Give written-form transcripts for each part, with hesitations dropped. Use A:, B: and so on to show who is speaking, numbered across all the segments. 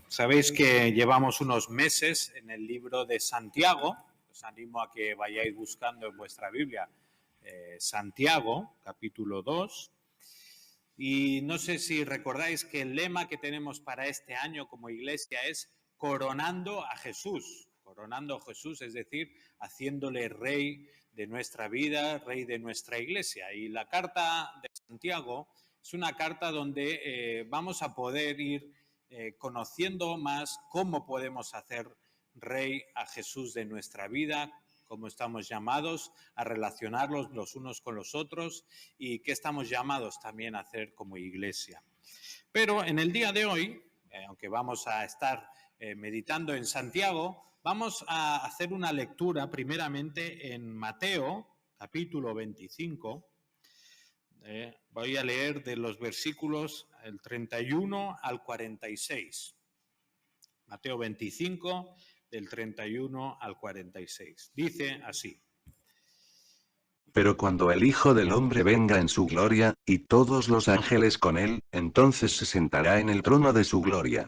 A: Sabéis que llevamos unos meses en el libro de Santiago. Os animo a que vayáis buscando en vuestra Biblia Santiago, capítulo 2. Y no sé si recordáis que el lema que tenemos para este año como iglesia es coronando a Jesús. Coronando a Jesús, es decir, haciéndole rey de nuestra vida, rey de nuestra iglesia. Y la carta de Santiago es una carta donde vamos a poder ir conociendo más cómo podemos hacer rey a Jesús de nuestra vida, cómo estamos llamados a relacionarlos los unos con los otros y qué estamos llamados también a hacer como iglesia. Pero en el día de hoy, aunque vamos a estar meditando en Santiago, vamos a hacer una lectura primeramente en Mateo, capítulo 25. Voy a leer de los versículos el 31 al 46. Mateo 25, del 31 al 46. Dice así:
B: Pero cuando el Hijo del Hombre venga en su gloria, y todos los ángeles con él, entonces se sentará en el trono de su gloria.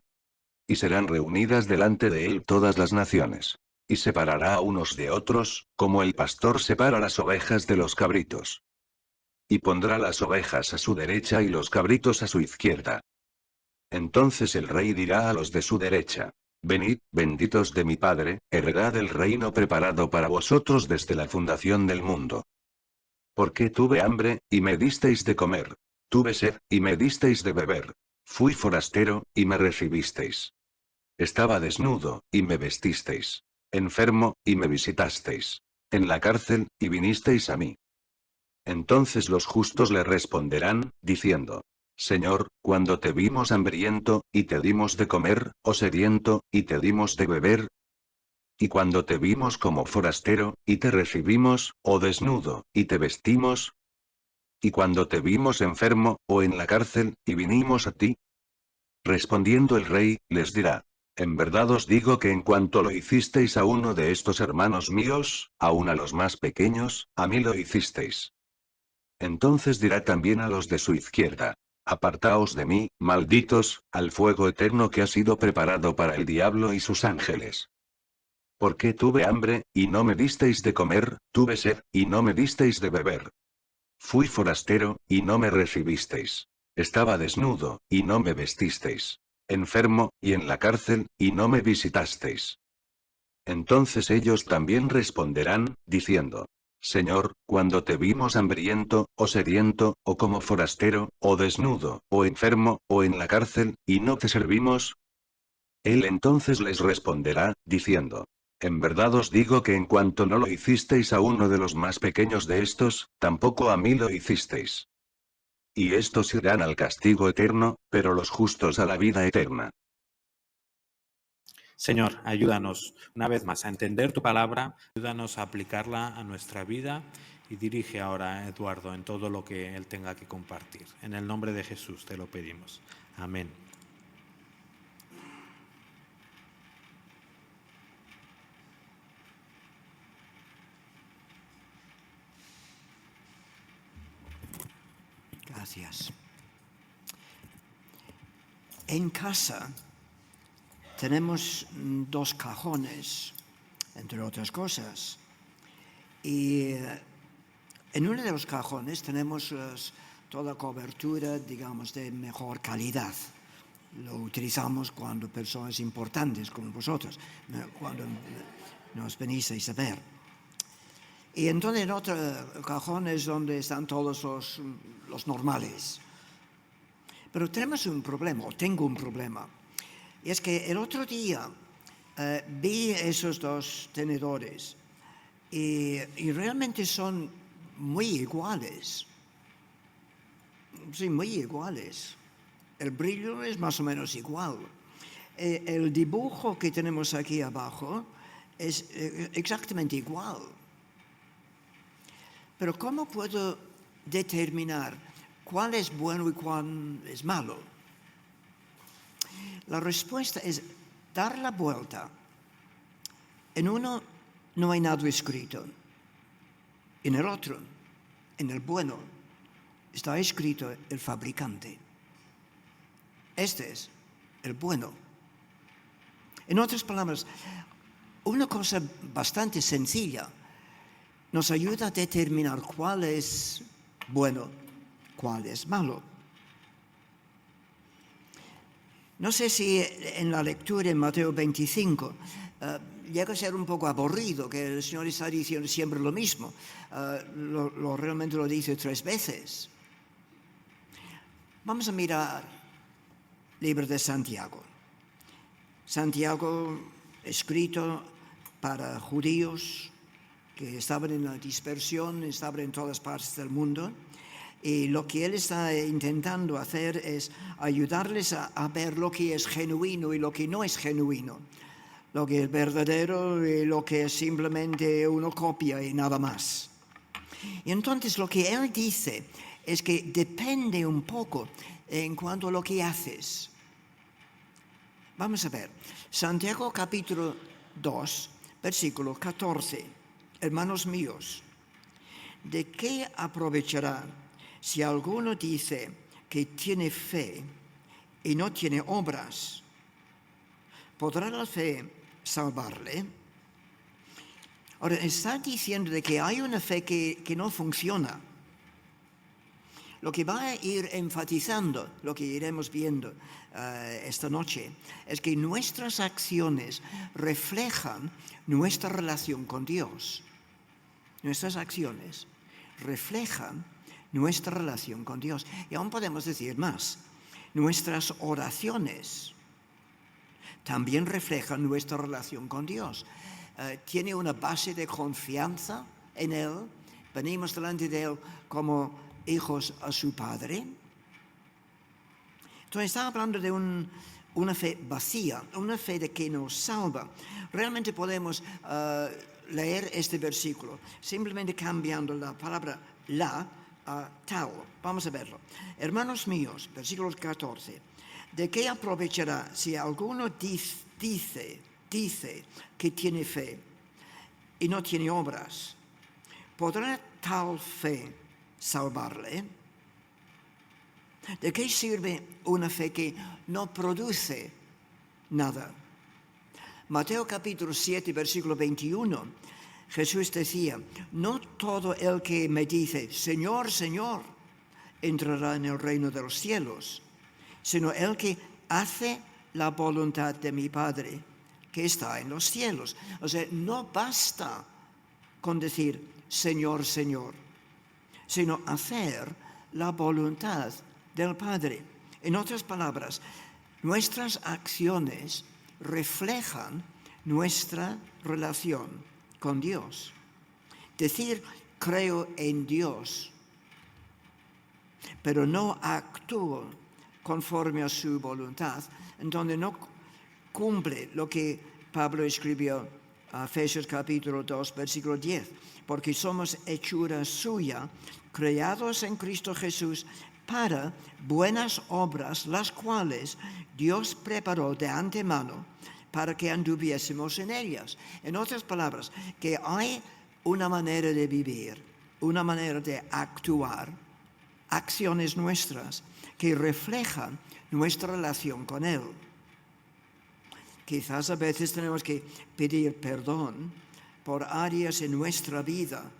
B: Y serán reunidas delante de él todas las naciones. Y separará a unos de otros, como el pastor separa las ovejas de los cabritos. Y pondrá las ovejas a su derecha y los cabritos a su izquierda. Entonces el rey dirá a los de su derecha: Venid, benditos de mi Padre, heredad el reino preparado para vosotros desde la fundación del mundo. Porque tuve hambre, y me disteis de comer. Tuve sed, y me disteis de beber. Fui forastero, y me recibisteis. Estaba desnudo, y me vestisteis. Enfermo, y me visitasteis. En la cárcel, y vinisteis a mí. Entonces los justos le responderán, diciendo: Señor, cuando te vimos hambriento, y te dimos de comer, o sediento, y te dimos de beber. Y cuando te vimos como forastero, y te recibimos, o desnudo, y te vestimos. Y cuando te vimos enfermo, o en la cárcel, y vinimos a ti. Respondiendo el rey, les dirá: En verdad os digo que en cuanto lo hicisteis a uno de estos hermanos míos, aun a los más pequeños, a mí lo hicisteis. Entonces dirá también a los de su izquierda: Apartaos de mí, malditos, al fuego eterno que ha sido preparado para el diablo y sus ángeles. Porque tuve hambre, y no me disteis de comer, tuve sed, y no me disteis de beber. Fui forastero, y no me recibisteis. Estaba desnudo, y no me vestisteis. Enfermo, y en la cárcel, y no me visitasteis. Entonces ellos también responderán, diciendo: Señor, cuando te vimos hambriento, o sediento, o como forastero, o desnudo, o enfermo, o en la cárcel, y no te servimos. Él entonces les responderá, diciendo: En verdad os digo que en cuanto no lo hicisteis a uno de los más pequeños de estos, tampoco a mí lo hicisteis. Y estos irán al castigo eterno, pero los justos a la vida eterna.
A: Señor, ayúdanos una vez más a entender tu palabra, ayúdanos a aplicarla a nuestra vida y dirige ahora a Eduardo en todo lo que él tenga que compartir. En el nombre de Jesús te lo pedimos. Amén.
C: Gracias. En casa tenemos 2 cajones, entre otras cosas. Y en uno de los cajones tenemos toda cobertura, digamos, de mejor calidad. Lo utilizamos cuando personas importantes como vosotros, cuando nos venisteis a ver. Y entonces en otro cajón es donde están todos los normales. Pero tenemos un problema, o tengo un problema. Y es que el otro día vi esos 2 tenedores y realmente son muy iguales. Sí, muy iguales. El brillo es más o menos igual. El dibujo que tenemos aquí abajo es exactamente igual. Pero ¿cómo puedo determinar cuál es bueno y cuál es malo? La respuesta es dar la vuelta. En uno no hay nada escrito. En el otro, en el bueno, está escrito el fabricante. Este es el bueno. En otras palabras, una cosa bastante sencilla nos ayuda a determinar cuál es bueno, cuál es malo. No sé si en la lectura en Mateo 25 llega a ser un poco aburrido, que el Señor está diciendo siempre lo mismo. Realmente lo dice 3 veces. Vamos a mirar el libro de Santiago. Santiago, escrito para judíos que estaban en la dispersión, estaban en todas partes del mundo. Y lo que él está intentando hacer es ayudarles a ver lo que es genuino y lo que no es genuino. Lo que es verdadero y lo que es simplemente una copia y nada más. Y entonces lo que él dice es que depende un poco en cuanto a lo que haces. Vamos a ver. Santiago capítulo 2, versículo 14. Hermanos míos, ¿de qué aprovechará si alguno dice que tiene fe y no tiene obras? ¿Podrá la fe salvarle? Ahora, está diciendo de que hay una fe que no funciona. Lo que va a ir enfatizando, lo que iremos viendo esta noche, es que nuestras acciones reflejan nuestra relación con Dios. Nuestras acciones reflejan nuestra relación con Dios. Y aún podemos decir más, nuestras oraciones también reflejan nuestra relación con Dios. Tiene una base de confianza en Él, venimos delante de Él como hijos a su Padre. Entonces está hablando de una fe vacía, una fe de que nos salva. Realmente podemos leer este versículo simplemente cambiando la palabra la a tal. Vamos a verlo. Hermanos míos, versículo 14. ¿De qué aprovechará si alguno dice que tiene fe y no tiene obras? ¿Podrá tal fe salvarle? ¿De qué sirve una fe que no produce nada? Mateo capítulo 7, versículo 21, Jesús decía, no todo el que me dice, Señor, Señor, entrará en el reino de los cielos, sino el que hace la voluntad de mi Padre, que está en los cielos. O sea, no basta con decir, Señor, Señor, sino hacer la voluntad del Padre. En otras palabras, nuestras acciones reflejan nuestra relación con Dios. Decir creo en Dios, pero no actúo conforme a su voluntad, en donde no cumple lo que Pablo escribió a Efesios capítulo 2, versículo 10, porque somos hechura suya, creados en Cristo Jesús para buenas obras, las cuales Dios preparó de antemano para que anduviésemos en ellas. En otras palabras, que hay una manera de vivir, una manera de actuar, acciones nuestras que reflejan nuestra relación con Él. Quizás a veces tenemos que pedir perdón por áreas en nuestra vida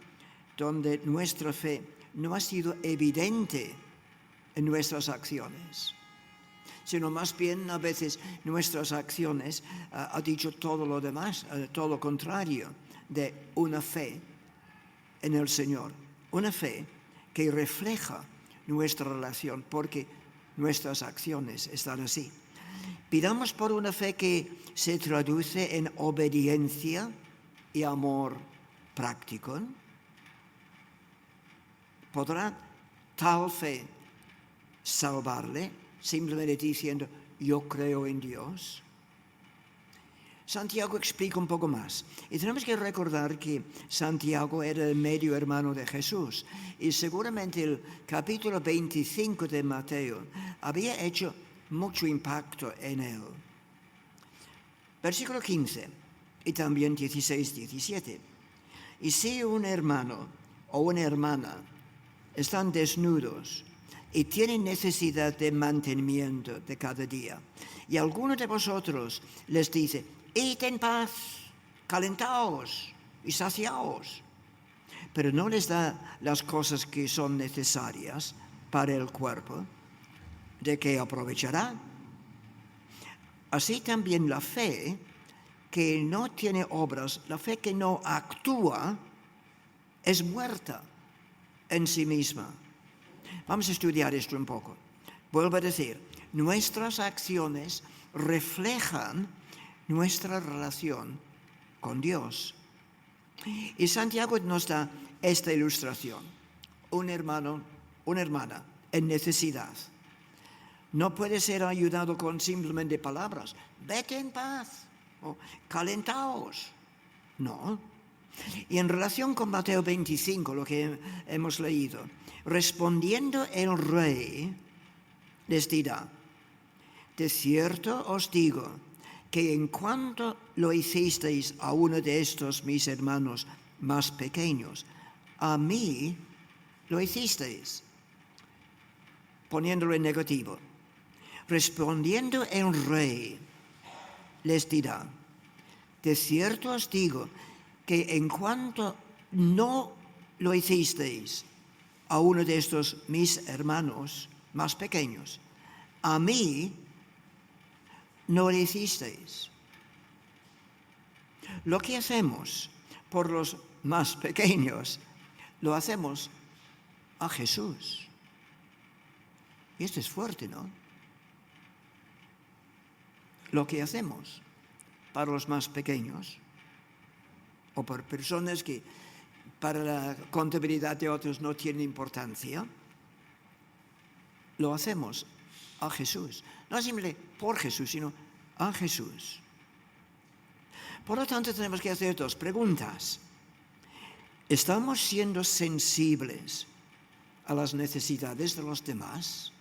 C: donde nuestra fe no ha sido evidente en nuestras acciones, sino más bien a veces nuestras acciones ha dicho todo lo demás, todo lo contrario de una fe en el Señor, una fe que refleja nuestra relación, porque nuestras acciones están así. Pidamos por una fe que se traduce en obediencia y amor práctico. ¿Podrá tal fe salvarle simplemente diciendo yo creo en Dios? Santiago explica un poco más. Y tenemos que recordar que Santiago era el medio hermano de Jesús. Y seguramente el capítulo 25 de Mateo había hecho mucho impacto en él. Versículo 15 y también 16, 17. Y si un hermano o una hermana están desnudos y tienen necesidad de mantenimiento de cada día, y alguno de vosotros les dice, id en paz, calentaos y saciaos. Pero no les da las cosas que son necesarias para el cuerpo, ¿de qué aprovechará? Así también la fe que no tiene obras, la fe que no actúa, es muerta en sí misma. Vamos a estudiar esto un poco. Vuelvo a decir, nuestras acciones reflejan nuestra relación con Dios. Y Santiago nos da esta ilustración. Un hermano, una hermana en necesidad. No puede ser ayudado con simplemente palabras. Vete en paz. O calentaos. No. Y en relación con Mateo 25, lo que hemos leído, respondiendo el rey, les dirá: de cierto os digo que en cuanto lo hicisteis a uno de estos mis hermanos más pequeños, a mí lo hicisteis. Poniéndolo en negativo. Respondiendo el rey, les dirá: de cierto os digo que en cuanto no lo hicisteis a uno de estos mis hermanos más pequeños, a mí no lo hicisteis. Lo que hacemos por los más pequeños, lo hacemos a Jesús. Y esto es fuerte, ¿no? Lo que hacemos para los más pequeños, o por personas que para la contabilidad de otros no tienen importancia, lo hacemos a Jesús. No simplemente por Jesús, sino a Jesús. Por lo tanto, tenemos que hacer dos preguntas. ¿Estamos siendo sensibles a las necesidades de los demás?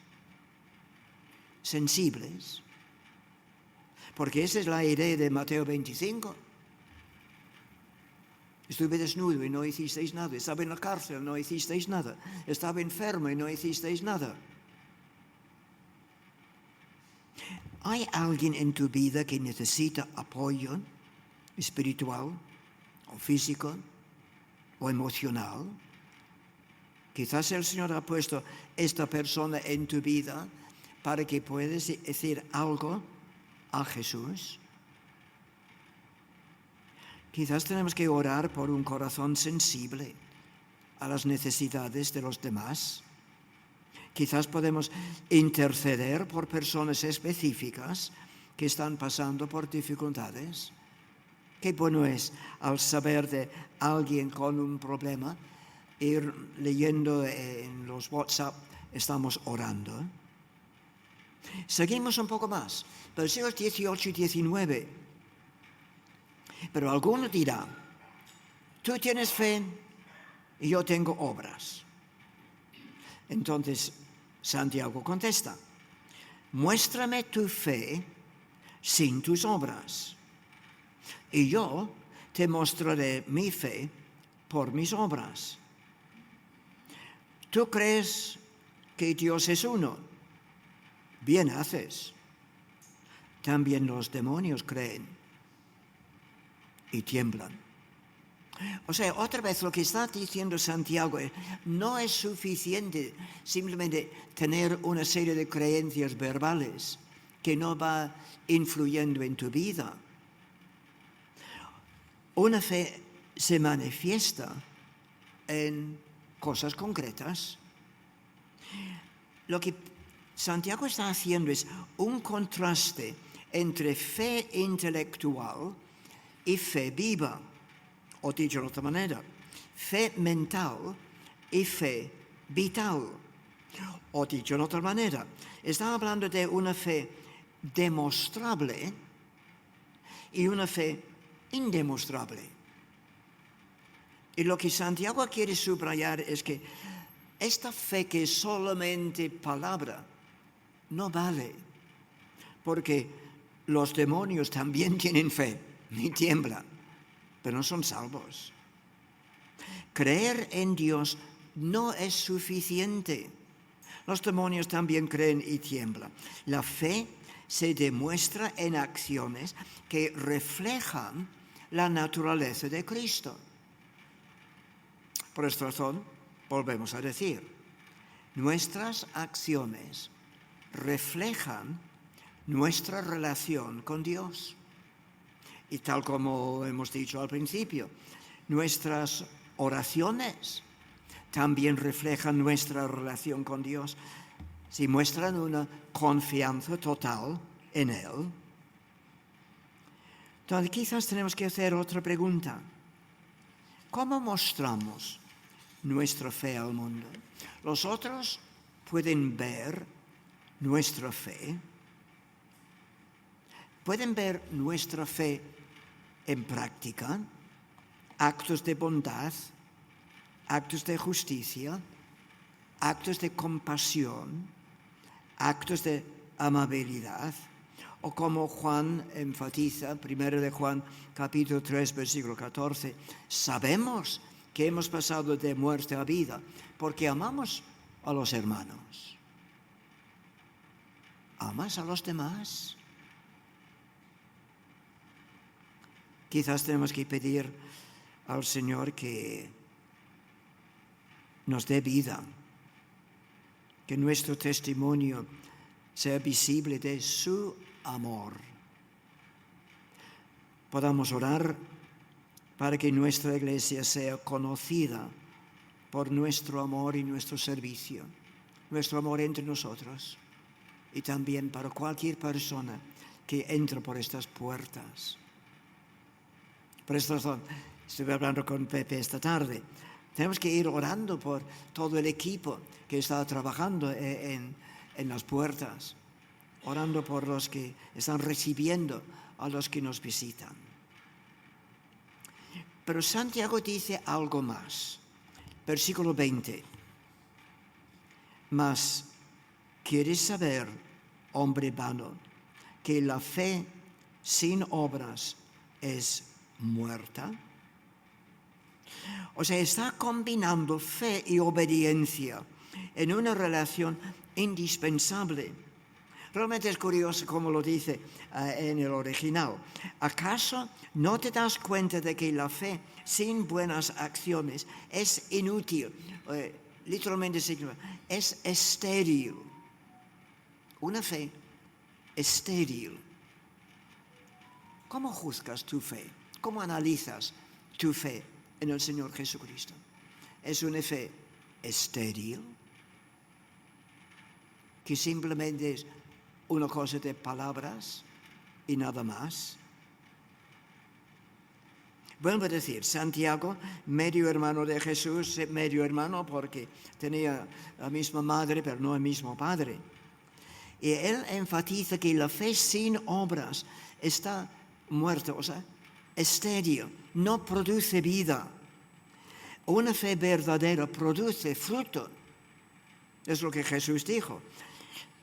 C: ¿Sensibles? Porque esa es la idea de Mateo 25. Estuve desnudo y no hicisteis nada. Estaba en la cárcel y no hicisteis nada. Estaba enfermo y no hicisteis nada. ¿Hay alguien en tu vida que necesita apoyo espiritual o físico o emocional? Quizás el Señor ha puesto esta persona en tu vida para que puedas decir algo a Jesús. Quizás tenemos que orar por un corazón sensible a las necesidades de los demás. Quizás podemos interceder por personas específicas que están pasando por dificultades. Qué bueno es al saber de alguien con un problema, ir leyendo en los WhatsApp, estamos orando. Seguimos un poco más, versículos 18 y 19. Pero alguno dirá: tú tienes fe y yo tengo obras. Entonces Santiago contesta: muéstrame tu fe sin tus obras, y yo te mostraré mi fe por mis obras. ¿Tú crees que Dios es uno? Bien haces. También los demonios creen y tiemblan. O sea, otra vez lo que está diciendo Santiago, no es suficiente simplemente tener una serie de creencias verbales que no va influyendo en tu vida. Una fe se manifiesta en cosas concretas. Lo que Santiago está haciendo es un contraste entre fe intelectual y fe viva. O dicho de otra manera, fe mental y fe vital. O dicho de otra manera, está hablando de una fe demostrable y una fe indemostrable. Y lo que Santiago quiere subrayar es que esta fe que es solamente palabra no vale, porque los demonios también tienen fe y tiemblan, pero no son salvos. Creer en Dios no es suficiente. Los demonios también creen y tiemblan. La fe se demuestra en acciones que reflejan la naturaleza de Cristo. Por esta razón, volvemos a decir, nuestras acciones reflejan nuestra relación con Dios. Y tal como hemos dicho al principio, nuestras oraciones también reflejan nuestra relación con Dios. Si muestran una confianza total en Él. Entonces quizás tenemos que hacer otra pregunta. ¿Cómo mostramos nuestra fe al mundo? ¿Los otros pueden ver nuestra fe? ¿Pueden ver nuestra fe en práctica? Actos de bondad, actos de justicia, actos de compasión, actos de amabilidad, o como Juan enfatiza, 1 de Juan, capítulo 3, versículo 14, sabemos que hemos pasado de muerte a vida porque amamos a los hermanos. ¿Amas a los demás? Quizás tenemos que pedir al Señor que nos dé vida, que nuestro testimonio sea visible de su amor. Podamos orar para que nuestra iglesia sea conocida por nuestro amor y nuestro servicio, nuestro amor entre nosotros y también para cualquier persona que entre por estas puertas. Por esta razón, estuve hablando con Pepe esta tarde. Tenemos que ir orando por todo el equipo que está trabajando en las puertas, orando por los que están recibiendo a los que nos visitan. Pero Santiago dice algo más. Versículo 20. Mas, ¿quieres saber, hombre vano, que la fe sin obras es muerta? O sea, está combinando fe y obediencia en una relación indispensable. Realmente es curioso cómo lo dice en el original. ¿Acaso no te das cuenta de que la fe sin buenas acciones es inútil? Literalmente significa, es estéril. Una fe estéril. ¿Cómo juzgas tu fe? ¿Cómo analizas tu fe en el Señor Jesucristo? ¿Es una fe estéril? Que simplemente es una cosa de palabras y nada más. Vuelvo a decir, Santiago, medio hermano de Jesús, medio hermano porque tenía la misma madre pero no el mismo padre. Y él enfatiza que la fe sin obras está muerta, o sea, estéril, no produce vida. Una fe verdadera produce fruto. Es lo que Jesús dijo.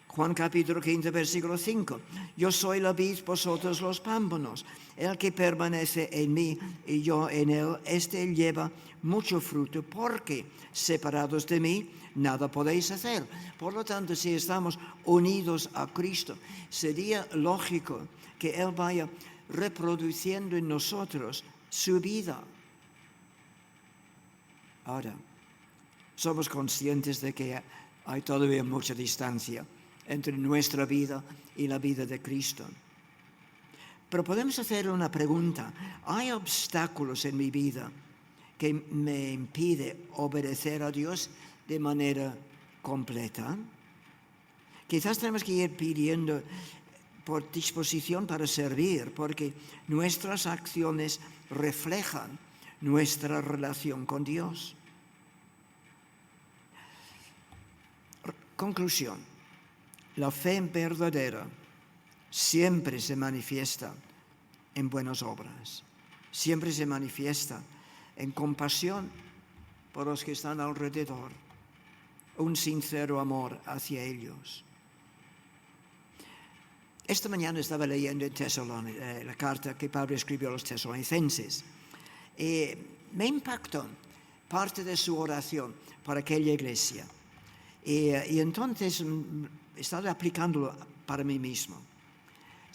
C: Juan capítulo 15, versículo 5. Yo soy la vid, vosotros los pámpanos. El que permanece en mí y yo en él, éste lleva mucho fruto, porque separados de mí nada podéis hacer. Por lo tanto, si estamos unidos a Cristo, sería lógico que Él vaya reproduciendo en nosotros su vida. Ahora, somos conscientes de que hay todavía mucha distancia entre nuestra vida y la vida de Cristo. Pero podemos hacer una pregunta. ¿Hay obstáculos en mi vida que me impiden obedecer a Dios de manera completa? Quizás tenemos que ir pidiendo por disposición para servir, porque nuestras acciones reflejan nuestra relación con Dios. Conclusión. La fe verdadera siempre se manifiesta en buenas obras, siempre se manifiesta en compasión por los que están alrededor, un sincero amor hacia ellos. Esta mañana estaba leyendo en la carta que Pablo escribió a los tesalonicenses. Me impactó parte de su oración para aquella iglesia. Y entonces he estado aplicándolo para mí mismo.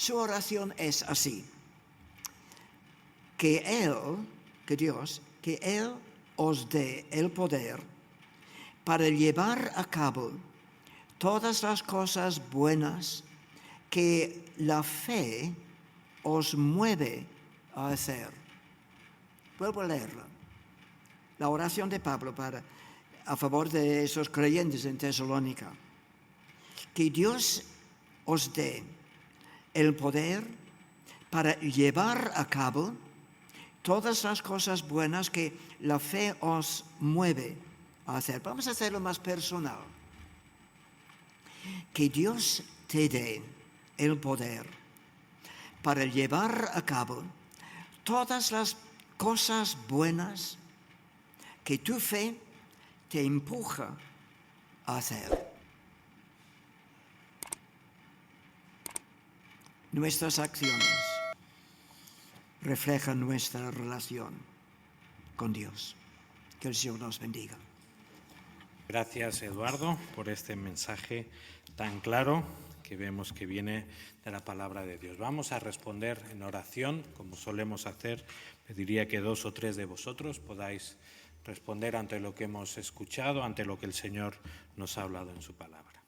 C: Su oración es así: que Dios os dé el poder para llevar a cabo todas las cosas buenas que la fe os mueve a hacer. Vuelvo a leerlo. La oración de Pablo a favor de esos creyentes en Tesalónica. Que Dios os dé el poder para llevar a cabo todas las cosas buenas que la fe os mueve a hacer. Vamos a hacerlo más personal. Que Dios te dé el poder para llevar a cabo todas las cosas buenas que tu fe te empuja a hacer. Nuestras acciones reflejan nuestra relación con Dios. Que el Señor nos bendiga.
A: Gracias, Eduardo, por este mensaje tan claro que vemos que viene de la palabra de Dios. Vamos a responder en oración, como solemos hacer. Pediría que 2 o 3 de vosotros podáis responder ante lo que hemos escuchado, ante lo que el Señor nos ha hablado en su palabra.